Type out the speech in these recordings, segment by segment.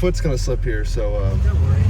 foot's gonna slip here, so Don't worry.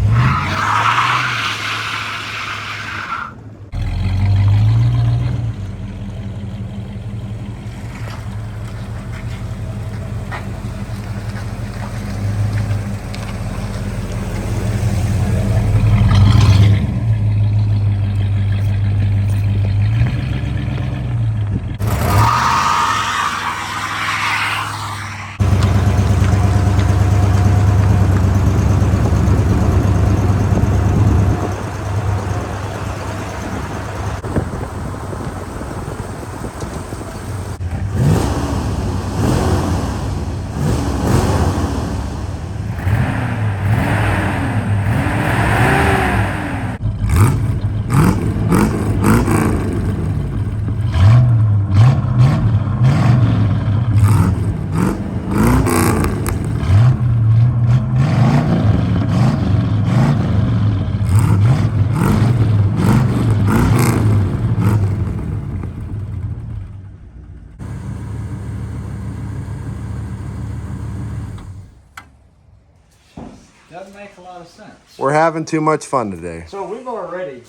Doesn't make a lot of sense. we're having too much fun today. So we've already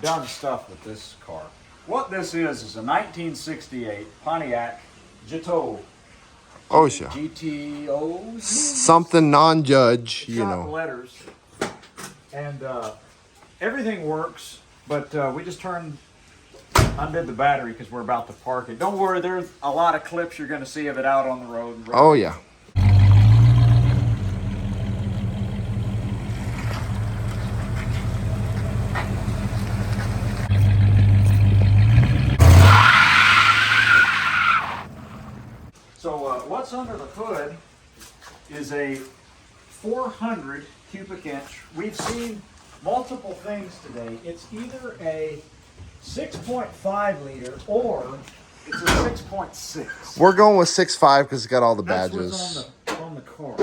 done stuff with this car. What this is a 1968 Pontiac GTO. Oh, yeah. GTO? Something non-judge, you know. Letters. And everything works, but we just undid the battery because we're about to park it. Don't worry, there's a lot of clips you're going to see of it out on the road. Oh, yeah. So what's under the hood is a 400 cubic inch. We've seen multiple things today. It's either a 6.5 liter or it's a 6.6. We're going with 6.5 because it's got all the That's badges. what's on the car.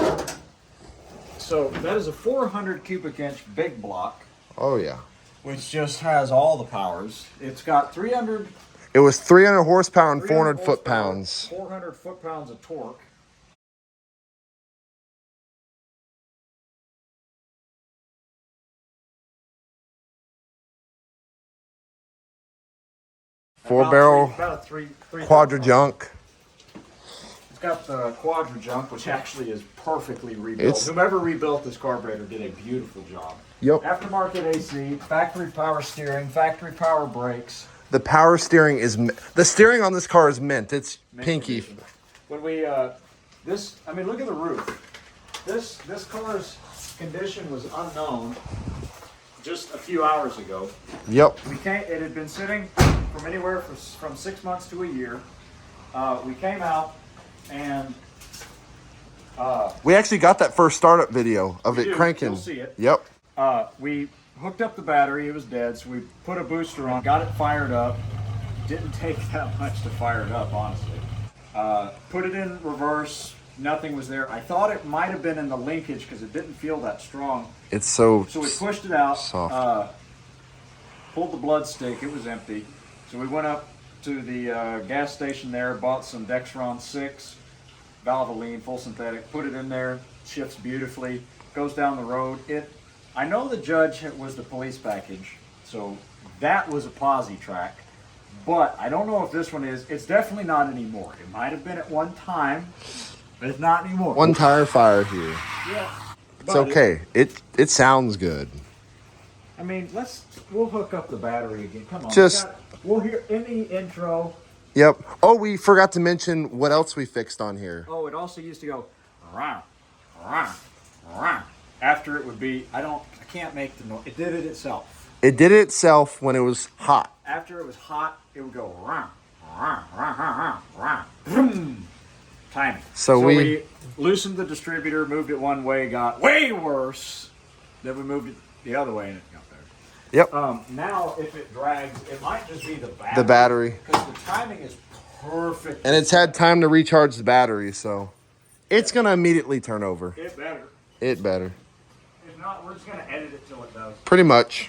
So that is a 400 cubic inch big block, Oh, yeah. which just has all the powers. It's got 300 It was 300 horsepower and 400 horsepower, foot-pounds. 400 foot-pounds of torque. Four-barrel About a three quadra junk. It's got the quadra junk, which actually is perfectly rebuilt. Whoever rebuilt this carburetor did a beautiful job. Yep. Aftermarket AC, factory power steering, factory power brakes. The power steering is... The steering on this car is mint. It's pinky. Condition. When we, I mean, look at the roof. This car's condition was unknown just a few hours ago. Yep. It had been sitting from anywhere from 6 months to a year. We came out and We actually got that first startup video of it cranking. You'll see it. Yep. We hooked up the battery. It was dead, so we put a booster on, got it fired up. Didn't take that much to fire it up, honestly. Put it in reverse. Nothing was there. I thought it might have been in the linkage because it didn't feel that strong. It's so So we pushed it out. soft. Pulled the blood stick. It was empty. So we went up to the gas station there, bought some Dexron 6, Valvoline, full synthetic, put it in there, shifts beautifully, goes down the road. I know the Judge was the police package, so that was a posi track, but I don't know if this one is. It's definitely not anymore. It might have been at one time, but it's not anymore. One tire fire here. Yeah. It's okay. It sounds good. I mean, we'll hook up the battery again. Come on. We'll hear in the intro. Yep. Oh, we forgot to mention what else we fixed on here. Oh, it also used to go rah, rah, rah. After it would be, I can't make the noise. It did it itself. It did it itself when it was hot. After it was hot, it would go rah, rah, rah, rah, rah, boom. Timing. So we loosened the distributor, moved it one way, got way worse. Then we moved it the other way and it got better. Yep. Now, if it drags, it might just be the battery. The battery. Because the timing is perfect. And it's had time to recharge the battery, so it's going to immediately turn over. It better. It better. If not, we're just going to edit it till it does. Pretty much.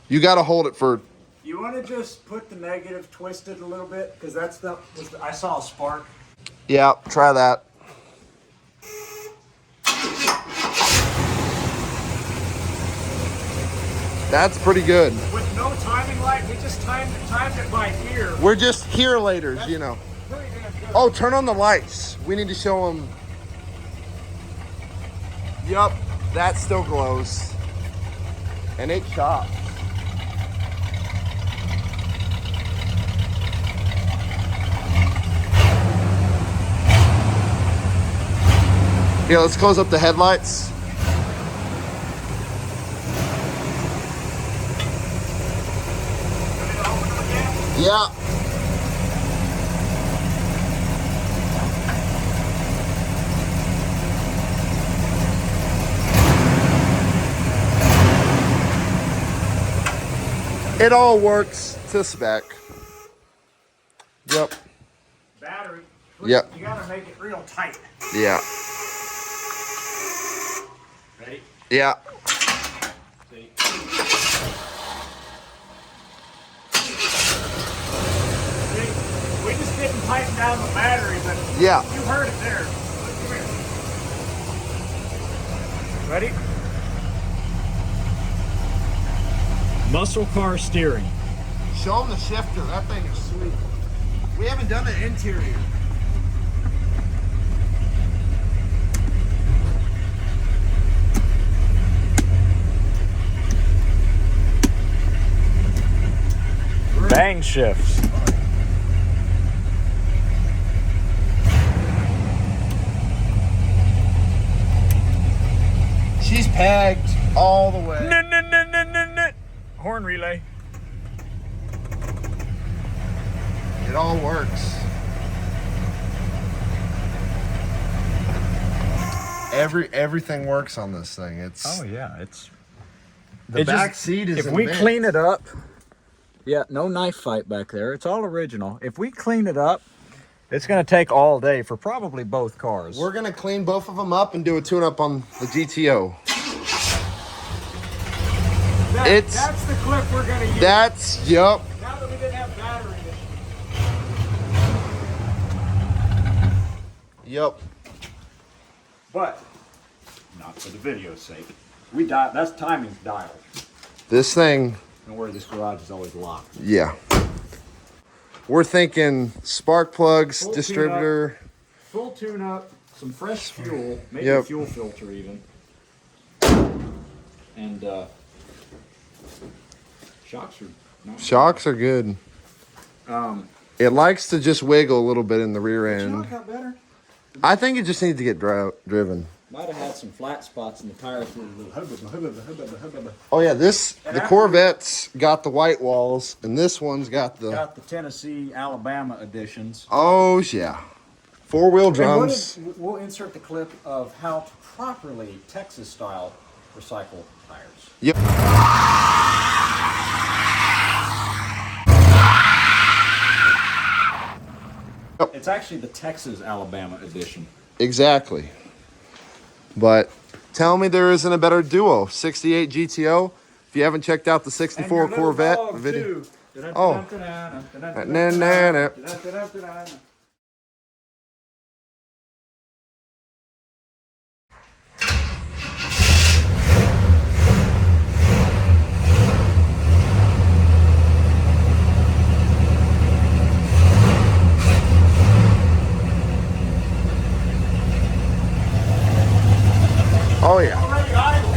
You got to hold it for... You want to just put the negative, twist it a little bit, because I saw a spark. Yeah, try that. That's pretty good. With no timing light, we just timed it by ear. We're just here laters, you know. Pretty damn good. Oh, turn on the lights. We need to show them. Yup, that still glows. And it chops. Yeah, let's close up the headlights. Yeah. It all works to spec. Yep. Battery. Yep. You gotta make it real tight. Yeah. Ready? Yeah. See? We just didn't tighten down the battery, but Yeah. you heard it there. Come here. Ready? Muscle car steering. Show them the shifter. That thing is sweet. We haven't done the interior. Bang shifts. She's pegged all the way. Horn relay. It all works. Everything works on this thing. It's Oh yeah, it's the back seat is if we immense. clean it up. Yeah, no knife fight back there. It's all original. If we clean it up, it's going to take all day for probably both cars. We're gonna clean both of them up and do a tune-up on the GTO. That's the clip we're going to use. That's yup. Now that we didn't have battery issues. Yup. But not for the video's sake. That's timing's dialed. This thing, Don't worry, this garage is always locked. yeah. We're thinking spark plugs, Full distributor. Full tune-up, some fresh fuel, maybe Yep. a fuel filter even. And shocks are not Shocks are good. It likes to just wiggle a little bit in the rear end. Shock got better. I think it just needs to get driven. Might have had some flat spots in the tires. Oh yeah, the Corvette's got the white walls, and this one's got the. Got the Tennessee, Alabama editions. Oh yeah, 4-wheel drums. We'll insert the clip of how to properly Texas-style recycle tires. Yep. It's actually the Texas, Alabama edition. Exactly. But tell me there isn't a better duo. 68 GTO. If you haven't checked out the 64 Corvette video. Oh. Oh yeah. Already idle.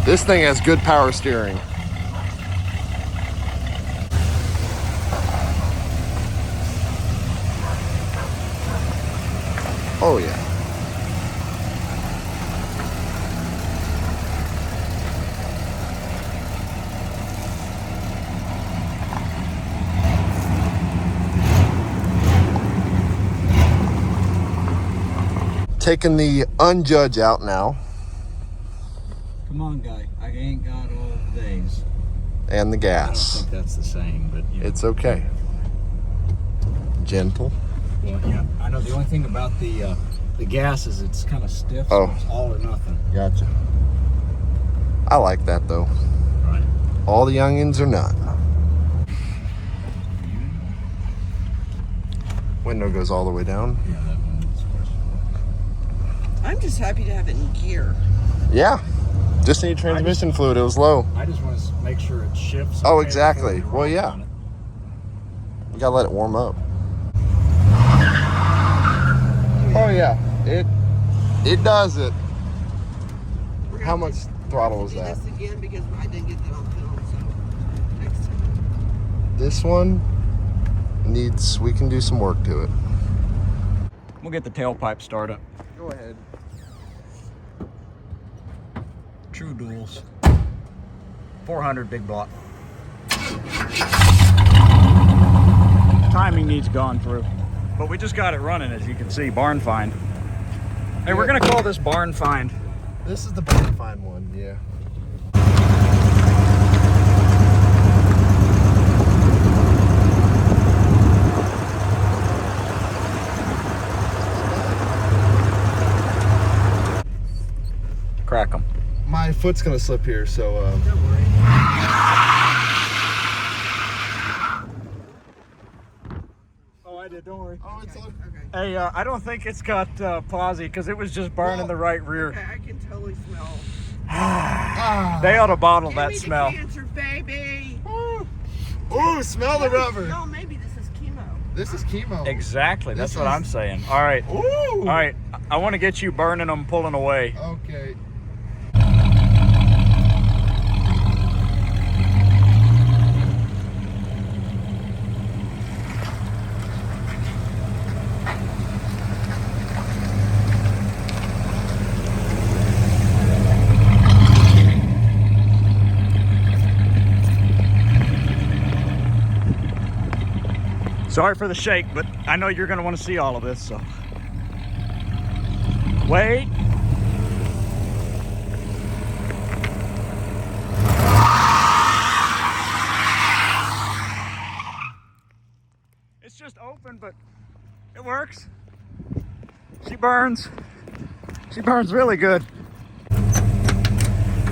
This thing has good power steering. Oh yeah. Taking the unjudge out now. Come on, guy. I ain't got all days. And the I don't gas. think that's the saying, but you know. It's okay. Gentle. Well, yeah, I know. The only thing about the gas is it's kind of stiff, so it's all or nothing. Gotcha. I like that though. Right. All the youngins or none. Window goes all the way down. Yeah, that one's questionable. I'm just happy to have it in gear. Yeah. Just need transmission fluid. It was low. I just want to make sure it shifts. Oh, okay exactly. before we Well, roll yeah. on it. You gotta let it warm up. Oh yeah. It does it. We're gonna How have much to- throttle we're is gonna that? have to do this again because I didn't get that on film. So next time. This one needs, we can do some work to it. We'll get the tailpipe started. Go ahead. True duals. 400 big block. Timing needs gone through. But we just got it running, as you can see. Barn find. Hey, we're gonna call this barn find. This is the barn find one, yeah. Crack them. My foot's gonna slip here, so Don't worry. Oh, I did. Don't worry. oh, it's on. Okay. Hey, I don't think it's got posi because it was just burning Well, the right rear. Okay, I can totally smell. They ought to bottle Give that me smell. The cancer, baby. Ooh, smell the rubber. No, maybe this is chemo. This is chemo. Exactly. That's This what is- I'm saying. All right. Ooh. All right. I want to get you burning them, pulling away. Okay. Sorry for the shake, but I know you're going to want to see all of this, so. Wait. It's just open, but it works. She burns. She burns really good.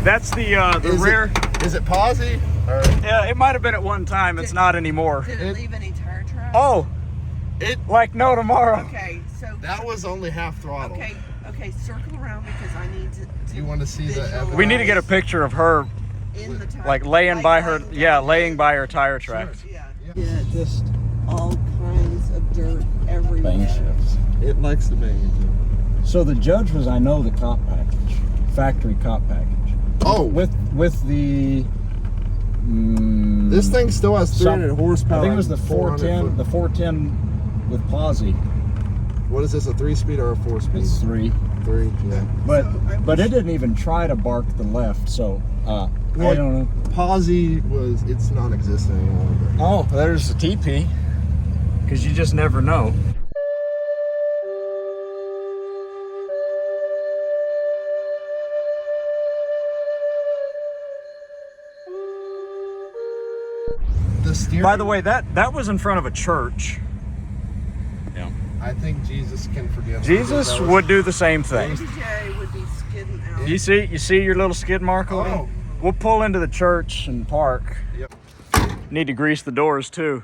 That's the rear. Is it posi? Or Yeah, it might have been at one time. It's not anymore. Did it leave any tire tracks? Oh, it? like no tomorrow. Okay, so. That was only half throttle. Okay, circle around because I need to. You want to see the visualize We need to get a picture of her, in the tire, like laying by her, laying yeah, down. laying by her tire tracks. Yeah. Yeah, just all kinds of dirt everywhere. Bang shifts. It likes to bang. So the judge was, I know, the cop package, factory cop package. Oh, With the. this thing still has 300 horsepower. I think it was the and 400 410. The 410 with posi. What is this? A 3-speed or a 4-speed? It's 3. 3. Yeah. But it didn't even try to bark the left. So I don't know. Posi was. It's non-existent anymore. But. Oh, there's the TP. Because you just never know. The steering. By the way, that was in front of a church. Yeah. I think Jesus can forgive. us, Jesus because that would do the same thing. TJ would be skidding out. You see your little skid mark on it? Oh. We'll pull into the church and park. Yep. Need to grease the doors too.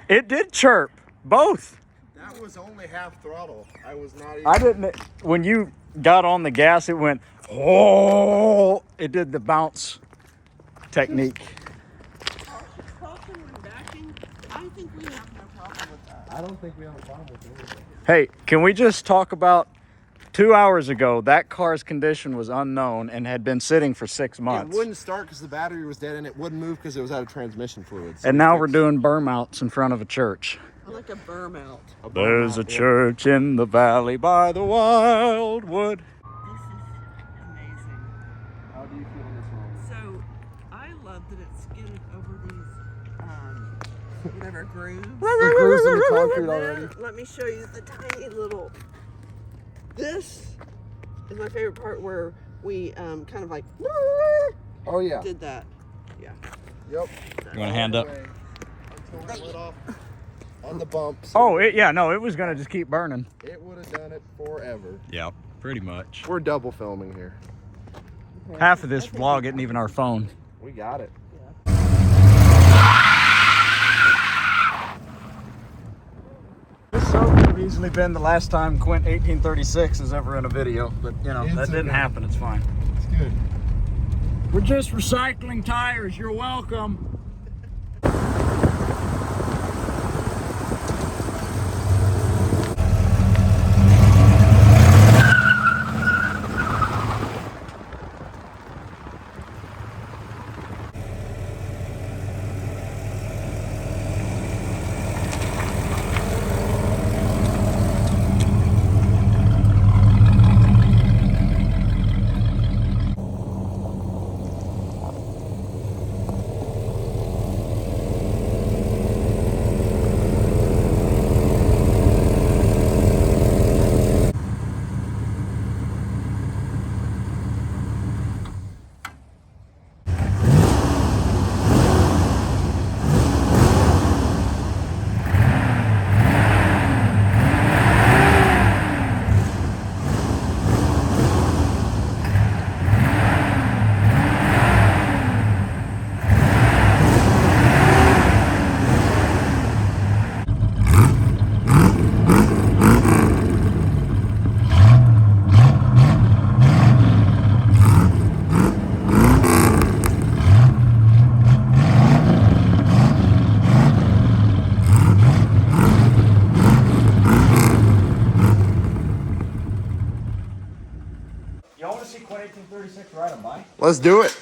It did chirp, both. That was only half throttle. I was not even. I didn't, when you got on the gas, it went, oh, it did the bounce technique. Caution when backing, I think we have no problem with that. I don't think we have a problem with anything. Hey, can we just talk about 2 hours ago, that car's condition was unknown and had been sitting for 6 It months. wouldn't start because the battery was dead and it wouldn't move because it was out of transmission fluid. So And we now we're fixed doing burnouts in front of a church. I like a burnout. a burnout, There's a yeah. church in the valley by the wildwood. This is amazing. How do you feel in this room? So, I love that it's skidded over these, whatever grooves. The grooves in the concrete And already. then, let me show you the tiny little. This is my favorite part where we kind of like Oh yeah. did that. Yeah. Yep. You want a hand up? Until it lit off on the bumps. Oh, yeah, no, it was gonna just keep burning. It would have done it forever. Yep, pretty much. We're double filming here. Half of this vlog isn't even our phone. We got it. This so could have easily been the last time Quint 1836 is ever in a video, but you know, that didn't happen. It's fine. It's good. We're just recycling tires. You're welcome. Y'all want to see Quint 1836 ride a bike? Let's do it.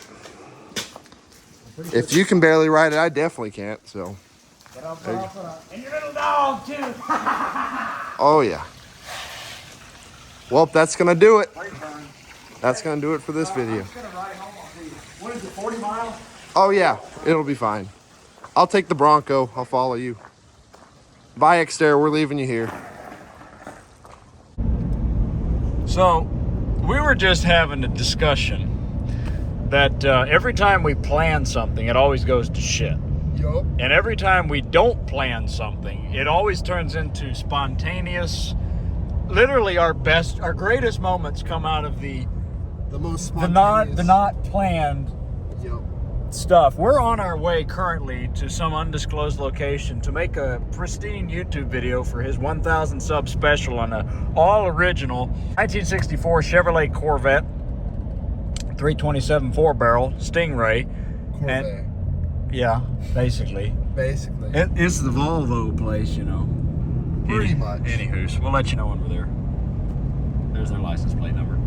If you can barely ride it, I definitely can't. So. But I'll put and your little dog too. Oh yeah. Well, that's gonna do it. That's gonna do it for this video. I'm just gonna ride home on these. What is it, 40 miles? Oh yeah, it'll be fine. I'll take the Bronco. I'll follow you. Bye, Xterra. We're leaving you here. So, we were just having a discussion that every time we plan something, it always goes to shit. Yup. And every time we don't plan something, it always turns into spontaneous. Literally, our greatest moments come out of the most spontaneous. the not planned Yup. stuff. We're on our way currently to some undisclosed location to make a pristine YouTube video for his 1,000 sub special on a all original 1964 Chevrolet Corvette 327 4-barrel Stingray. Corvette. And yeah, basically. Basically. It's the Volvo place, you know. Pretty much. Anywho, so we'll let you know when we're there. There's their license plate number.